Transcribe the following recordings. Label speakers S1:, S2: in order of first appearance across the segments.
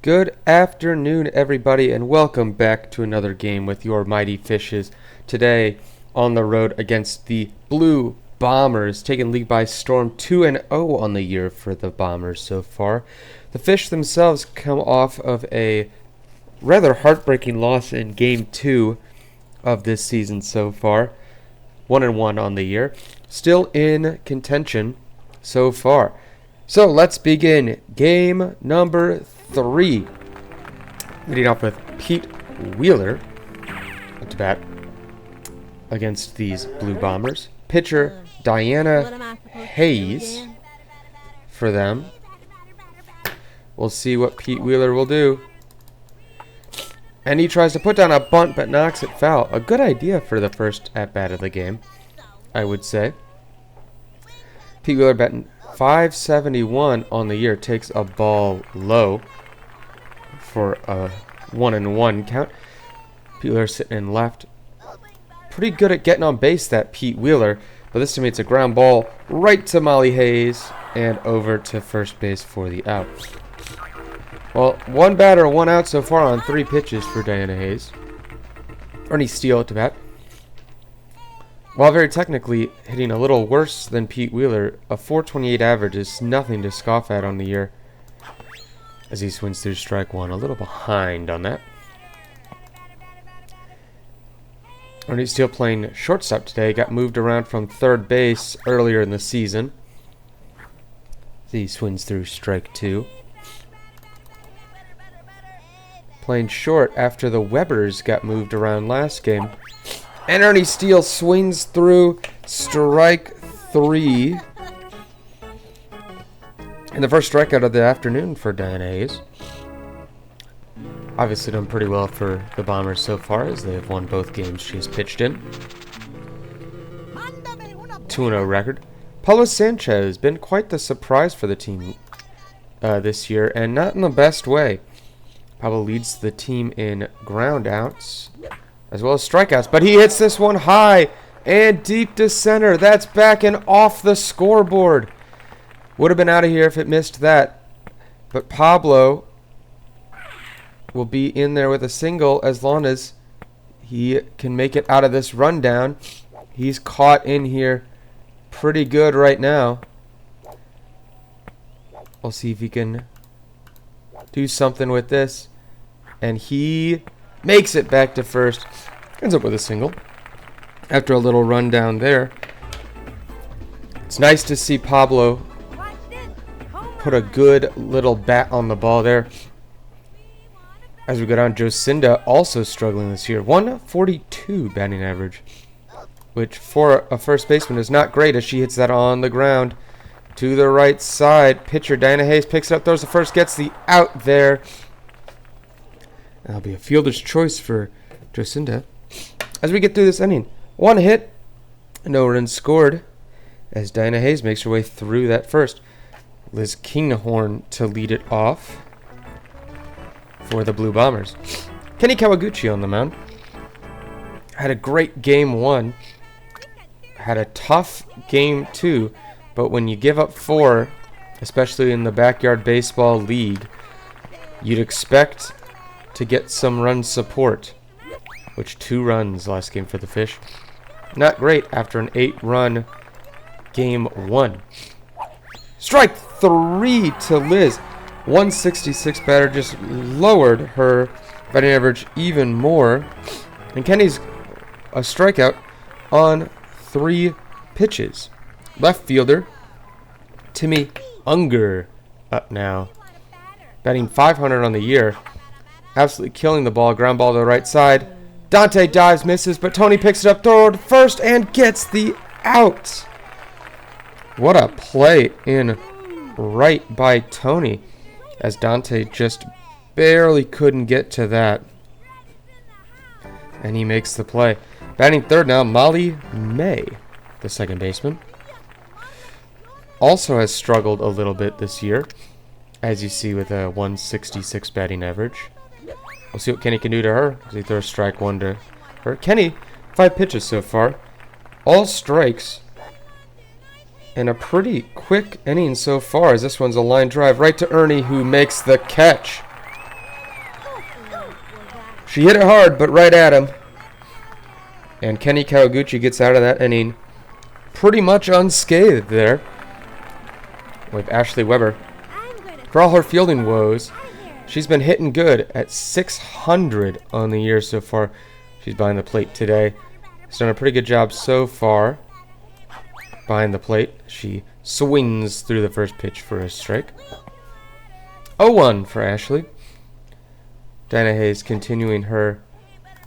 S1: Good afternoon, everybody, and welcome back to another game with your Mighty Fishes. Today, on the road against the Blue Bombers, taking league by storm, 2-0 on the year for the Bombers so far. The Fish themselves come off of a rather heartbreaking loss in Game 2 of this season so far. 1-1 on the year. Still in contention so far. So let's begin game number 3. Leading off with Pete Wheeler at the bat against these Blue Bombers. Pitcher Diana Hayes for them. We'll see what Pete Wheeler will do. And he tries to put down a bunt but knocks it foul. A good idea for the first at-bat of the game, I would say. Pete Wheeler batting .571 on the year, takes a ball low for a 1-1 count. Pete Wheeler sitting in left. Pretty good at getting on base, that Pete Wheeler, but this time it's a ground ball right to Molly Hayes and over to first base for the out. Well, one batter, one out so far on 3 pitches for Diana Hayes. Ernie Steele at the bat. While very technically hitting a little worse than Pete Wheeler, a .428 average is nothing to scoff at on the year as he swings through strike one, a little behind on that. Ernie Steele playing shortstop today, got moved around from third base earlier in the season. He swings through strike two. Playing short after the Webbers got moved around last game. And Ernie Steele swings through strike 3. And the first strikeout of the afternoon for Diana Hayes. Obviously done pretty well for the Bombers so far, as they have won both games she has pitched in. 2-0 record. Paulo Sanchez been quite the surprise for the team this year, and not in the best way. Pablo leads the team in ground outs as well as strikeouts, but he hits this one high and deep to center. That's back and off the scoreboard. Would have been out of here if it missed that, but Pablo will be in there with a single as long as he can make it out of this rundown. He's caught in here pretty good right now. We'll see if he can do something with this, and he makes it back to first. Ends up with a single after a little run down there. It's nice to see Pablo put a good little bat on the ball there. As we go down, Jocinda also struggling this year. 142 batting average, which for a first baseman is not great, as she hits that on the ground to the right side. Pitcher Diana Hayes picks it up, throws the first, gets the out there. That'll be a fielder's choice for Jocinda. As we get through this inning, 1 hit, no runs scored, as Diana Hayes makes her way through that first. Liz Kinghorn to lead it off for the Blue Bombers. Kenny Kawaguchi on the mound. Had a great game 1. Had a tough game 2, but when you give up 4, especially in the backyard baseball league, you'd expect to get some run support, which 2 runs last game for the Fish. Not great after an 8-run game 1. Strike 3 to Liz. 166 batter just lowered her batting average even more. And Kenny's a strikeout on 3 pitches. Left fielder Timmy Unger up now, batting .500 on the year. Absolutely killing the ball. Ground ball to the right side. Dante dives, misses, but Tony picks it up, throw to first, and gets the out. What a play in right by Tony, as Dante just barely couldn't get to that. And he makes the play. Batting third now, Molly May, the second baseman. Also has struggled a little bit this year, as you see, with a 166 batting average. We'll see what Kenny can do to her, as he throws strike 1 to her. Kenny, 5 pitches so far, all strikes, and a pretty quick inning so far, as this one's a line drive right to Ernie, who makes the catch. She hit it hard, but right at him. And Kenny Kawaguchi gets out of that inning pretty much unscathed there, with Ashley Weber. For all her fielding woes, she's been hitting good at 600 on the year so far. She's behind the plate today. She's done a pretty good job so far behind the plate. She swings through the first pitch for a strike. 0-1 for Ashley. Diana Hayes continuing her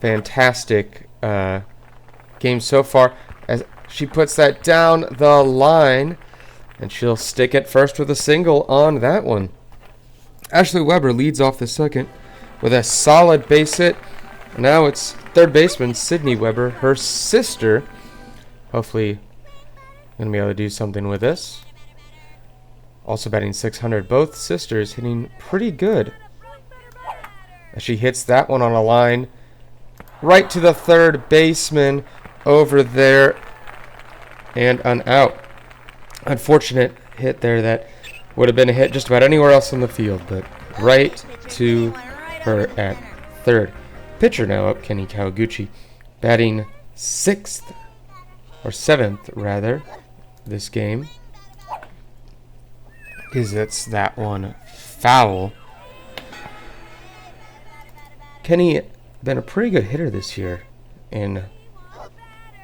S1: fantastic game so far as she puts that down the line, and she'll stick it first with a single on that one. Ashley Weber leads off the second with a solid base hit. Now it's third baseman Sydney Weber, her sister. Hopefully going to be able to do something with this. Also batting 600. Both sisters hitting pretty good. As she hits that one on a line right to the third baseman over there, and an out. Unfortunate hit there that would have been a hit just about anywhere else in the field, but right to her at third. Pitcher now up, Kenny Kawaguchi, batting 6th, or 7th rather, this game. Because it's that one foul. Kenny been a pretty good hitter this year in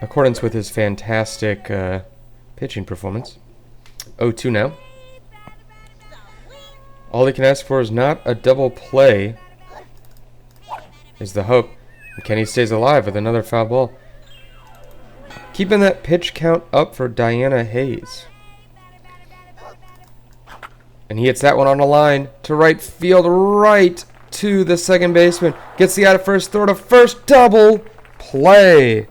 S1: accordance with his fantastic pitching performance. 0-2 now. All he can ask for is not a double play, is the hope. And Kenny stays alive with another foul ball. Keeping that pitch count up for Diana Hayes. And he hits that one on the line to right field, right to the second baseman. Gets the out of first, throw to first, double play.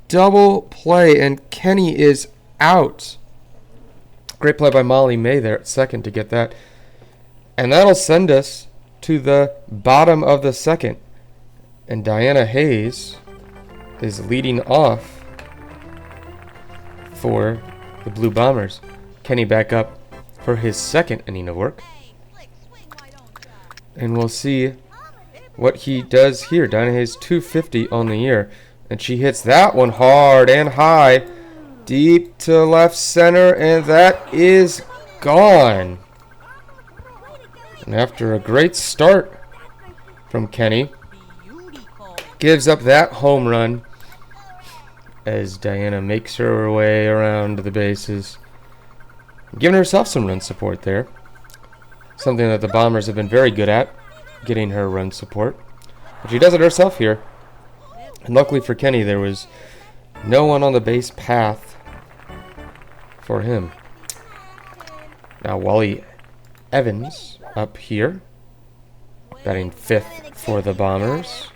S1: Double play, and Kenny is out. Great play by Molly May there at second to get that. And that'll send us to the bottom of the second. And Diana Hayes is leading off for the Blue Bombers. Kenny back up for his second inning of work. And we'll see what he does here. Diana Hayes 250 on the year. And she hits that one hard and high. Deep to left center. And that is gone. And after a great start from Kenny, gives up that home run as Diana makes her way around the bases. Giving herself some run support there. Something that the Bombers have been very good at, getting her run support. But she does it herself here. And luckily for Kenny, there was no one on the base path for him. Now Wally Evans up here, batting 5th for the Bombers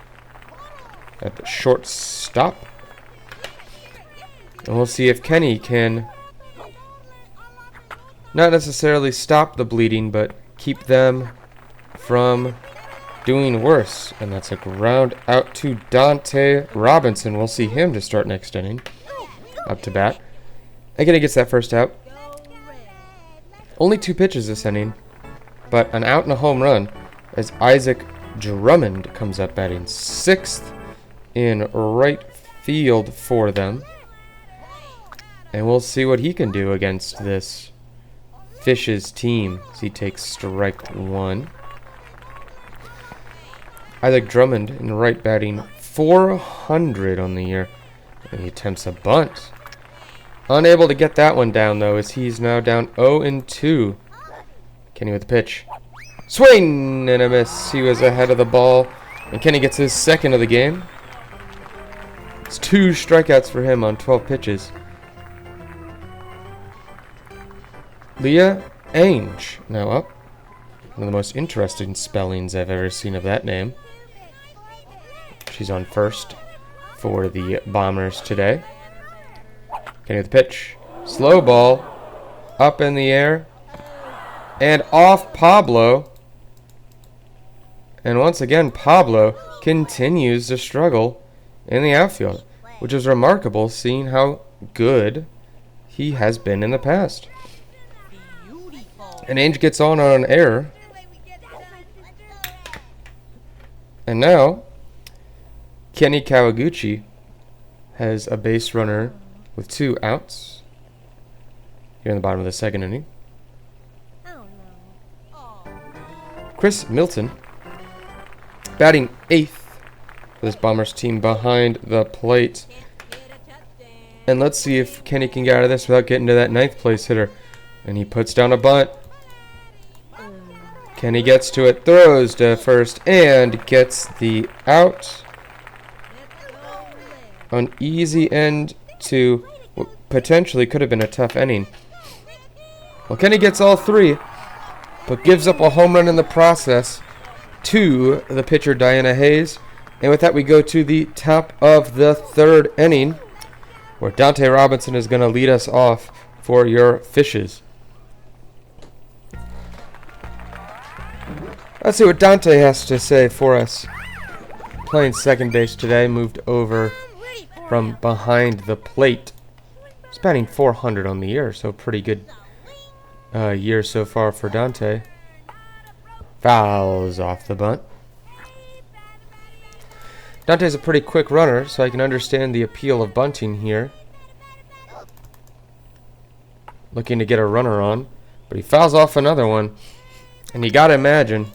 S1: at the shortstop. And we'll see if Kenny can not necessarily stop the bleeding, but keep them from doing worse. And that's a ground out to Dante Robinson. We'll see him to start next inning. Up to bat. Again, he gets that first out. Only 2 pitches this inning, but an out and a home run as Isaac Drummond comes up batting 6th in right field for them. And we'll see what he can do against this Fishes team as he takes strike 1. Isaac Drummond in right batting 400 on the year. And he attempts a bunt. Unable to get that one down though, as he's now down 0-2. Kenny with the pitch. Swing and a miss. He was ahead of the ball. And Kenny gets his second of the game. It's 2 strikeouts for him on 12 pitches. Leah Ainge now up. One of the most interesting spellings I've ever seen of that name. She's on first for the Bombers today. Kenny with the pitch. Slow ball. Up in the air. And off Pablo. And once again, Pablo continues to struggle in the outfield, which is remarkable seeing how good he has been in the past. And Ainge gets on an error. And now, Kenny Kawaguchi has a base runner with 2 outs here in the bottom of the second inning. Chris Milton batting 8th for this Bombers team behind the plate. And let's see if Kenny can get out of this without getting to that 9th place hitter. And he puts down a bunt. Kenny gets to it, throws to first, and gets the out. An easy end to what potentially could have been a tough inning. Well, Kenny gets all 3, but gives up a home run in the process to the pitcher, Diana Hayes. And with that, we go to the top of the 3rd inning, where Dante Robinson is going to lead us off for your Fishes. Let's see what Dante has to say for us. Playing second base today, moved over from behind the plate. He's batting .400 on the year, so pretty good year so far for Dante. Fouls off the bunt. Dante's a pretty quick runner, so I can understand the appeal of bunting here. Looking to get a runner on, but he fouls off another one. And you gotta imagine,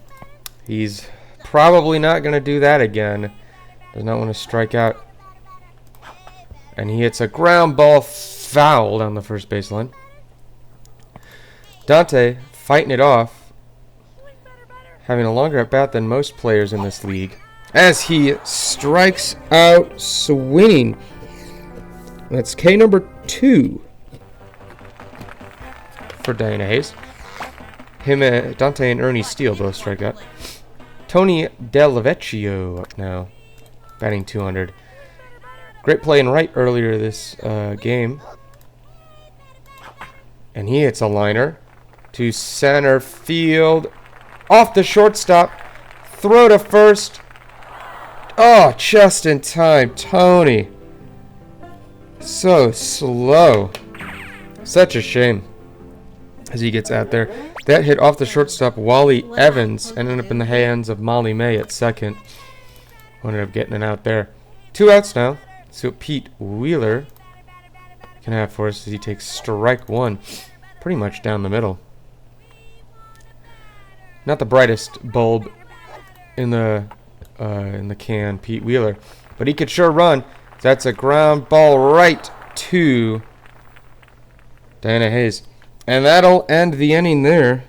S1: he's probably not gonna do that again. Does not want to strike out. And he hits a ground ball foul down the first baseline. Dante fighting it off, having a longer at bat than most players in this league, as he strikes out swinging. That's K number 2 for Diana Hayes. Dante and Ernie Steele both strike out. Tony Delavecchio up now, batting .200. Great play in right earlier this game. And he hits a liner to center field. Off the shortstop. Throw to first. Oh, just in time. Tony. So slow. Such a shame as he gets out there. That hit off the shortstop, Wally Evans, ended up in the hands of Molly May at second. Ended up getting it out there. 2 outs now. So Pete Wheeler can have for us as he takes strike 1, pretty much down the middle. Not the brightest bulb in the can, Pete Wheeler, but he could sure run. That's a ground ball right to Diana Hayes, and that'll end the inning there.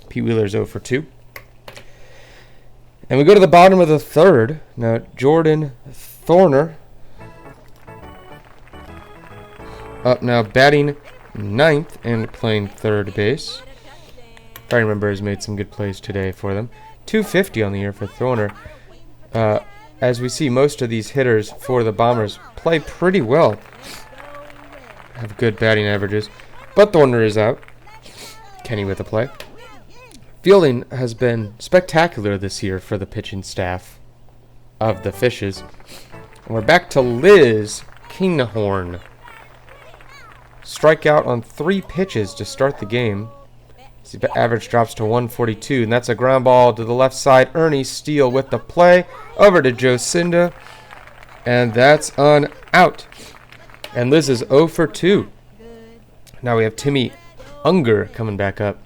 S1: Pete Wheeler's 0 for 2. And we go to the bottom of the 3rd. Now, Jordan Thorner up now, batting 9th and playing 3rd base. If I remember, has made some good plays today for them. 250 on the year for Thorner. As we see, most of these hitters for the Bombers play pretty well. Have good batting averages. But Thorner is out. Kenny with a play. Fielding has been spectacular this year for the pitching staff of the Fishes. And we're back to Liz Kinghorn. Strikeout on 3 pitches to start the game. The average drops to 142, and that's a ground ball to the left side. Ernie Steele with the play. Over to Joe Cinda, and that's an out. And Liz is 0 for 2. Now we have Timmy Unger coming back up,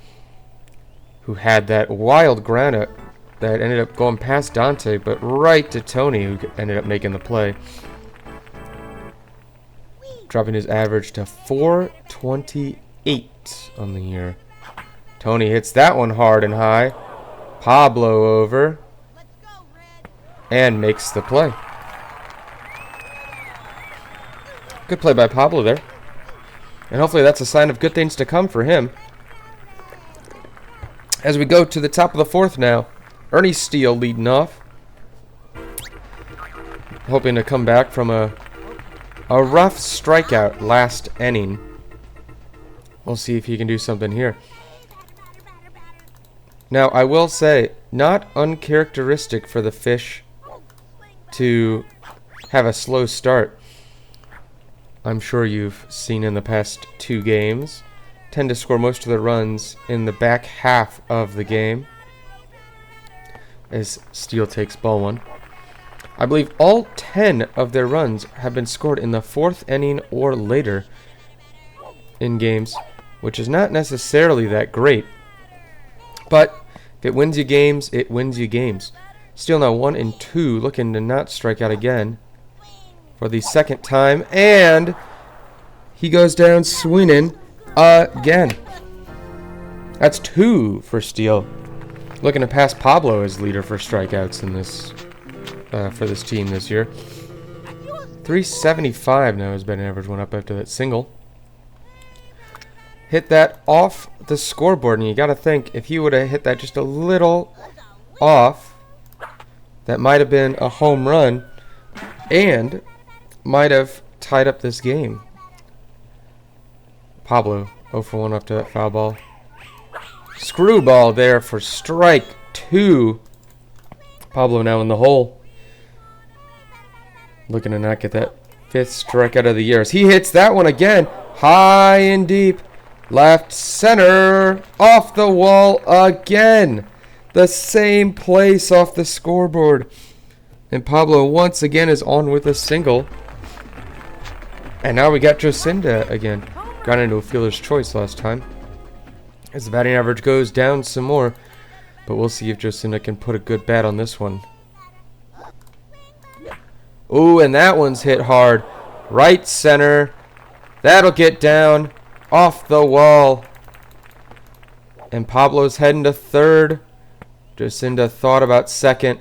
S1: who had that wild ground out that ended up going past Dante, but right to Tony, who ended up making the play. Dropping his average to 428 on the year. Tony hits that one hard and high. Pablo over. And makes the play. Good play by Pablo there. And hopefully that's a sign of good things to come for him. As we go to the top of the 4th now. Ernie Steele leading off. Hoping to come back from a rough strikeout last inning. We'll see if he can do something here. Now, I will say, not uncharacteristic for the Fish to have a slow start. I'm sure you've seen in the past 2 games. Tend to score most of the runs in the back half of the game. as Steele takes ball one. I believe all 10 of their runs have been scored in the 4th inning or later in games, which is not necessarily that great. But if it wins you games, it wins you games. Steele now 1-2, looking to not strike out again for the 2nd time, and he goes down swinging again. That's 2 for Steele. Looking to pass Pablo as leader for strikeouts in this for this team this year. 375 now has been an average one up after that single. Hit that off the scoreboard, and you got to think if he would have hit that just a little off, that might have been a home run and might have tied up this game. Pablo 0 for 1 after that foul ball. Screwball there for strike 2. Pablo now in the hole. Looking to not get that 5th strikeout of the year. As he hits that one again. High and deep. Left center. Off the wall again. The same place off the scoreboard. And Pablo once again is on with a single. And now we got Jocinda again. Got into a fielder's choice last time. As the batting average goes down some more. But we'll see if Jocinda can put a good bat on this one. Ooh, and that one's hit hard. Right center. That'll get down. Off the wall. And Pablo's heading to 3rd. Jocinda thought about 2nd.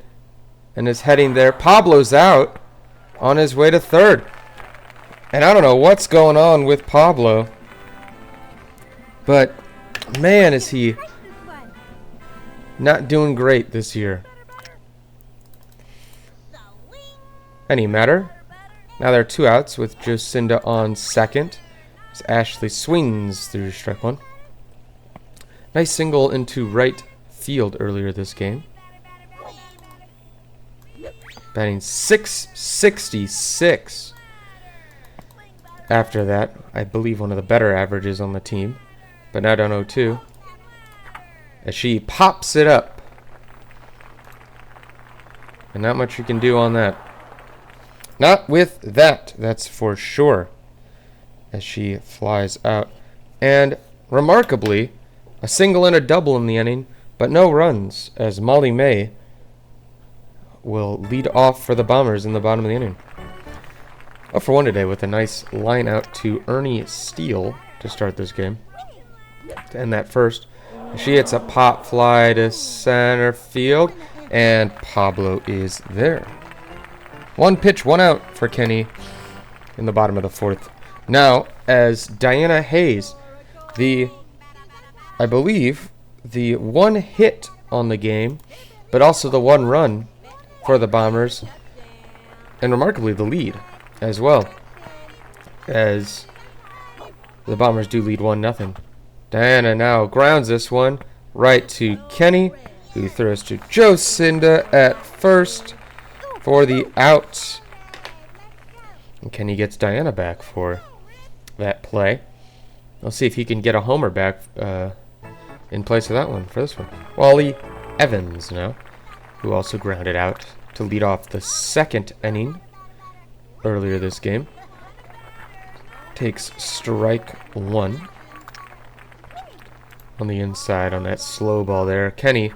S1: And is heading there. Pablo's out. On his way to 3rd. And I don't know what's going on with Pablo. But, man, is he not doing great this year. Any matter. Now there are 2 outs with Jocinda on 2nd. As Ashley swings through strike 1. Nice single into right field earlier this game. Batting .666. After that, I believe one of the better averages on the team. But now down 0-2. As she pops it up. And not much you can do on that. Not with that, that's for sure. As she flies out. And remarkably, a single and a double in the inning, but no runs, as Molly May will lead off for the Bombers in the bottom of the inning. 0 for 1 today with a nice line out to Ernie Steele to start this game. To end that first. She hits a pop fly to center field, and Pablo is there. 1 pitch, 1 out for Kenny in the bottom of the 4th. Now, as Diana Hayes, I believe, the 1 hit on the game, but also the 1 run for the Bombers, and remarkably the lead as well, as the Bombers do lead 1-0. Diana now grounds this one right to Kenny, who throws to Jocinda at first for the out. And Kenny gets Diana back for that play. We'll see if he can get a homer back in place of that one for this one. Wally Evans now, who also grounded out to lead off the 2nd inning earlier this game. Takes strike 1. On the inside on that slow ball there. Kenny,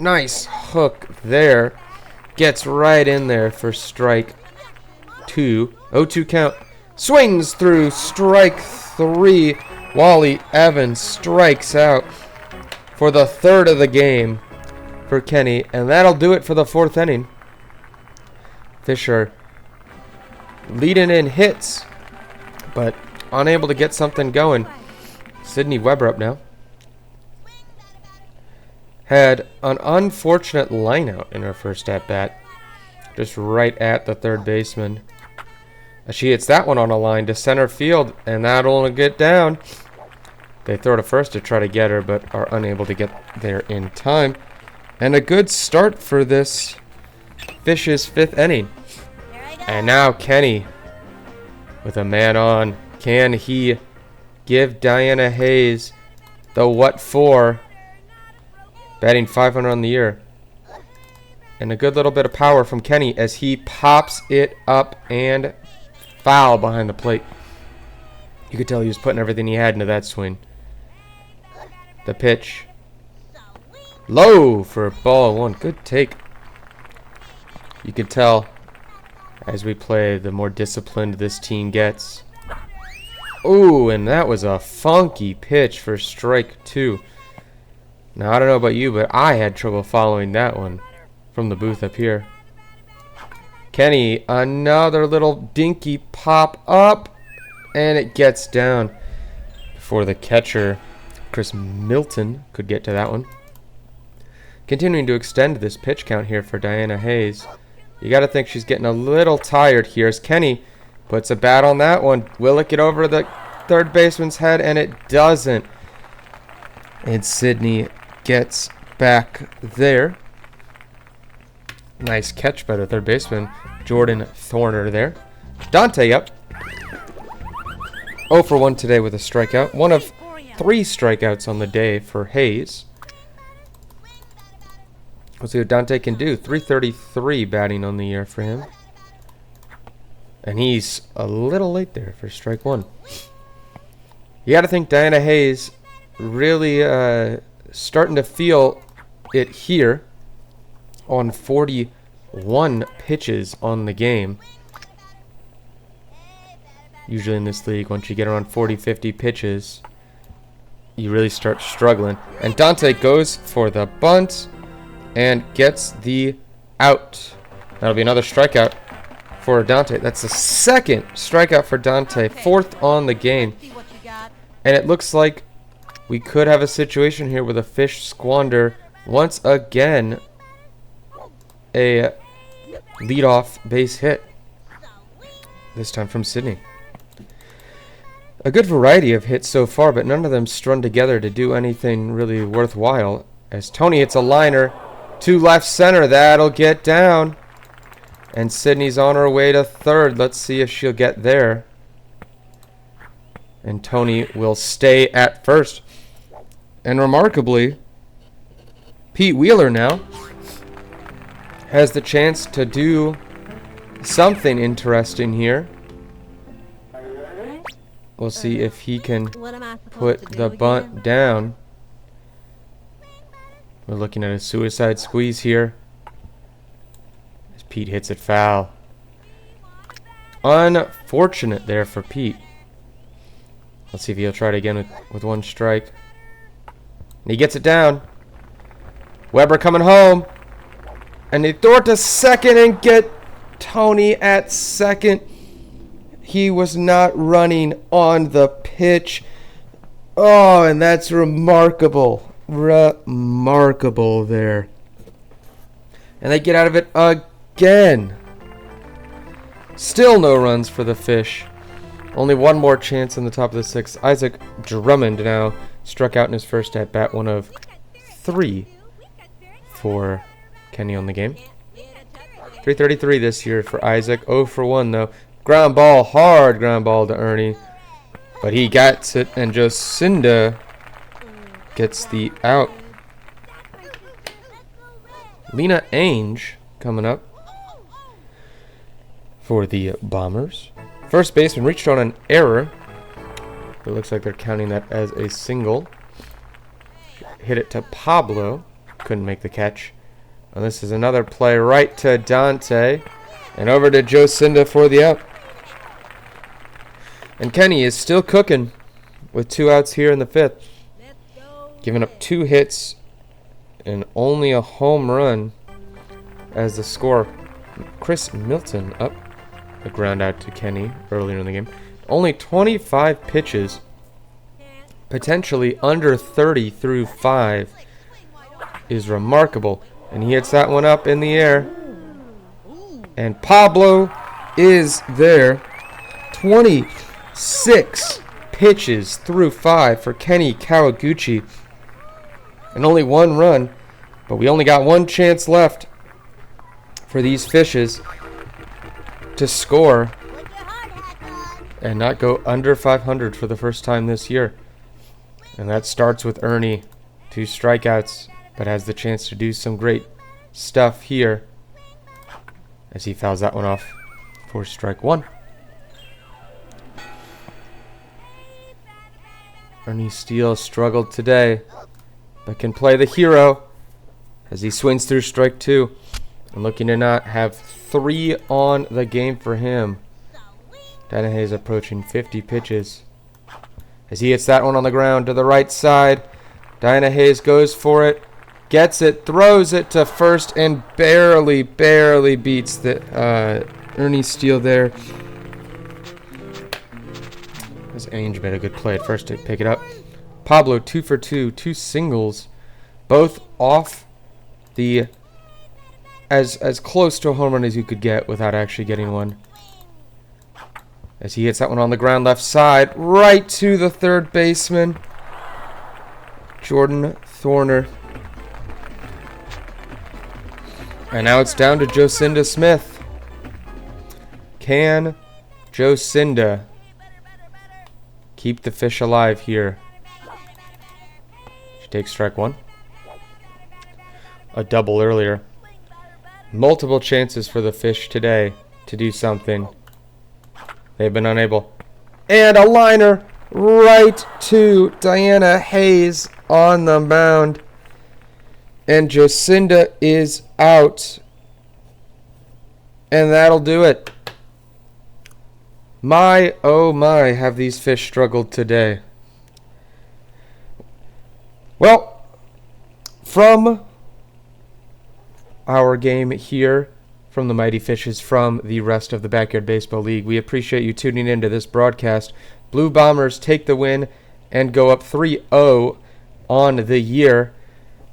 S1: nice hook there. Gets right in there for strike 2. 0-2 count. Swings through strike 3. Wally Evans strikes out for the 3rd of the game for Kenny. And that'll do it for the 4th inning. Fisher leading in hits, but unable to get something going. Sydney Weber up now. Had an unfortunate lineout in her first at-bat. Just right at the 3rd baseman. She hits that one on a line to center field, and that'll get down. They throw to first to try to get her, but are unable to get there in time. And a good start for this Fish's 5th inning. And now Kenny with a man on. Can he give Diana Hayes the what for? Batting .500 on the year. And a good little bit of power from Kenny as he pops it up and foul behind the plate. You could tell he was putting everything he had into that swing. The pitch. Low for ball one. Good take. You could tell as we play, the more disciplined this team gets. Ooh, and that was a funky pitch for strike two. Now, I don't know about you, but I had trouble following that one from the booth up here. Kenny, another little dinky pop up, and it gets down before the catcher, Chris Milton, could get to that one. Continuing to extend this pitch count here for Diana Hayes. You got to think she's getting a little tired here as Kenny puts a bat on that one. Will it get over the third baseman's head? And it doesn't. And Sydney gets back there. Nice catch by the third baseman, Jordan Thorner there. Dante up. 0 for 1 today with a strikeout. One of 3 strikeouts on the day for Hayes. Let's see what Dante can do. 333 batting on the year for him. And he's a little late there for strike one. You got to think Diana Hayes really starting to feel it here on 41 pitches on the game. Usually in this league, once you get around 40, 50 pitches, you really start struggling. And Dante goes for the bunt and gets the out. That'll be another strikeout for Dante. That's the second strikeout for Dante, 4th on the game. And it looks like we could have a situation here with a fish squander. Once again, a leadoff base hit. This time from Sydney. A good variety of hits so far, but none of them strung together to do anything really worthwhile. As Tony hits a liner to left center, that'll get down. And Sydney's on her way to third. Let's see if she'll get there. And Tony will stay at first. And remarkably, Pete Wheeler now has the chance to do something interesting here. We'll see if he can put the bunt down. We're looking at a suicide squeeze here. As Pete hits it foul. Unfortunate there for Pete. Let's see if he'll try it again with one strike. And he gets it down. Weber coming home. And they throw it to second and get Tony at second. He was not running on the pitch. Oh, and that's remarkable. Remarkable there. And they get out of it again. Still no runs for the Fish. Only one more chance in the top of the 6th. Isaac Drummond now struck out in his first at bat. 1 of 3 for Kenny on the game. 333 this year for Isaac. 0 for 1 though. Ground ball, hard ground ball to Ernie. But he gets it, and Jocinda gets the out. Lena Ainge coming up for the Bombers. First baseman reached on an error. It looks like they're counting that as a single. Hit it to Pablo. Couldn't make the catch. And this is another play right to Dante. And over to Jocinda for the out. And Kenny is still cooking with 2 outs here in the 5th. Giving up 2 hits and only a home run as the score. Chris Milton up. A ground out to Kenny earlier in the game. Only 25 pitches. Potentially under 30 through 5 is remarkable. And he hits that one up in the air. And Pablo is there. 26 pitches through 5 for Kenny Kawaguchi. And only 1 run. But we only got 1 chance left for these Fishes to score and not go under 500 for the first time this year. And that starts with Ernie. 2 strikeouts, but has the chance to do some great stuff here as he fouls that one off for strike one. Ernie Steele struggled today, but can play the hero as he swings through strike two. And looking to not have 3 on the game for him. Diana Hayes approaching 50 pitches. As he hits that one on the ground to the right side. Diana Hayes goes for it. Gets it, throws it to first, and barely beats the Ernie Steele there. As Ainge made a good play at first to pick it up. Pablo 2 for 2, 2 singles, both off the as close to a home run as you could get without actually getting one. As he hits that one on the ground left side, right to the third baseman, Jordan Thorner. And now it's down to Jocinda Smith. Can Jocinda keep the Fish alive here? She takes strike one. A double earlier. Multiple chances for the Fish today to do something. They've been unable. And a liner right to Diana Hayes on the mound. And Jocinda is out. And that'll do it. My, oh my, have these Fish struggled today. Well, from our game here from the Mighty Fishes from the rest of the Backyard Baseball League, we appreciate you tuning into this broadcast. Blue Bombers take the win and go up 3-0 on the year.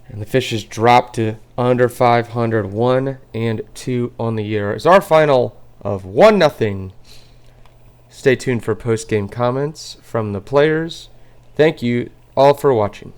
S1: And the Fishes drop to under 500, 1-2 on the year. It's our final of 1-0. Stay tuned for post-game comments from the players. Thank you all for watching.